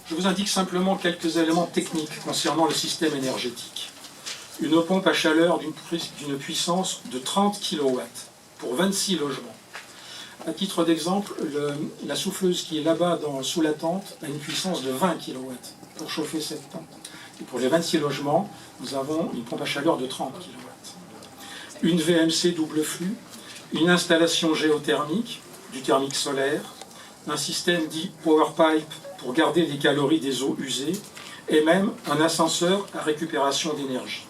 Je vous indique simplement quelques éléments techniques concernant le système énergétique. Une pompe à chaleur d'une puissance de 30 kW pour 26 logements. À titre d'exemple, la souffleuse qui est là-bas sous la tente a une puissance de 20 kW pour chauffer cette tente. Et pour les 26 logements, nous avons une pompe à chaleur de 30 kW. Une VMC double flux, une installation géothermique, du thermique solaire, un système dit Power Pipe pour garder les calories des eaux usées, et même un ascenseur à récupération d'énergie.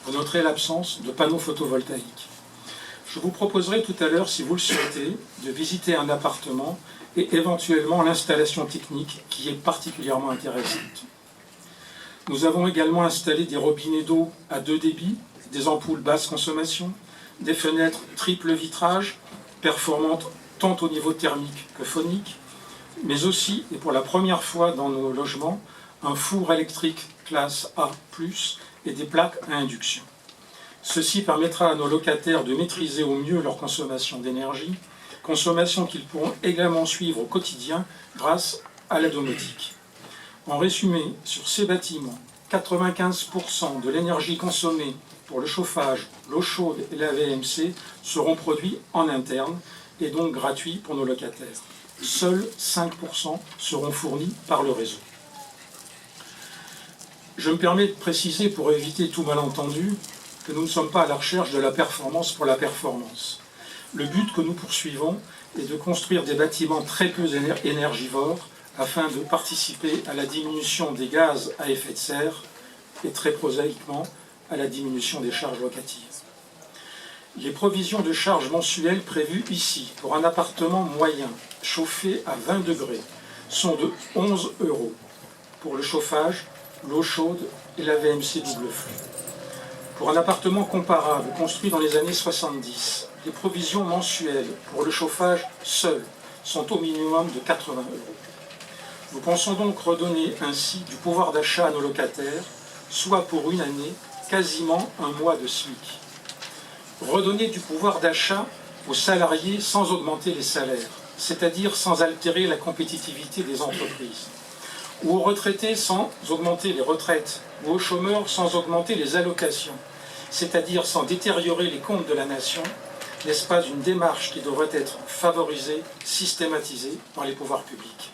Vous noterez l'absence de panneaux photovoltaïques. Je vous proposerai tout à l'heure, si vous le souhaitez, de visiter un appartement et éventuellement l'installation technique qui est particulièrement intéressante. Nous avons également installé des robinets d'eau à 2 débits, des ampoules basse consommation, des fenêtres triple vitrage, performantes tant au niveau thermique que phonique, mais aussi, et pour la première fois dans nos logements, un four électrique classe A+, et des plaques à induction. Ceci permettra à nos locataires de maîtriser au mieux leur consommation d'énergie, consommation qu'ils pourront également suivre au quotidien grâce à la domotique. En résumé, sur ces bâtiments, 95% de l'énergie consommée pour le chauffage, l'eau chaude et la VMC seront produits en interne et donc gratuits pour nos locataires. Seuls 5% seront fournis par le réseau. Je me permets de préciser, pour éviter tout malentendu, que nous ne sommes pas à la recherche de la performance pour la performance. Le but que nous poursuivons est de construire des bâtiments très peu énergivores afin de participer à la diminution des gaz à effet de serre et très prosaïquement à la diminution des charges locatives. Les provisions de charges mensuelles prévues ici pour un appartement moyen chauffé à 20 degrés sont de 11 €. Pour le chauffage, l'eau chaude et la VMC double flux. Pour un appartement comparable construit dans les années 70, les provisions mensuelles pour le chauffage seul sont au minimum de 80 €. Nous pensons donc redonner ainsi du pouvoir d'achat à nos locataires, soit pour une année, quasiment un mois de SMIC. Redonner du pouvoir d'achat aux salariés sans augmenter les salaires, c'est-à-dire sans altérer la compétitivité des entreprises, ou aux retraités sans augmenter les retraites, ou aux chômeurs sans augmenter les allocations, c'est-à-dire sans détériorer les comptes de la nation, n'est-ce pas une démarche qui devrait être favorisée, systématisée par les pouvoirs publics ?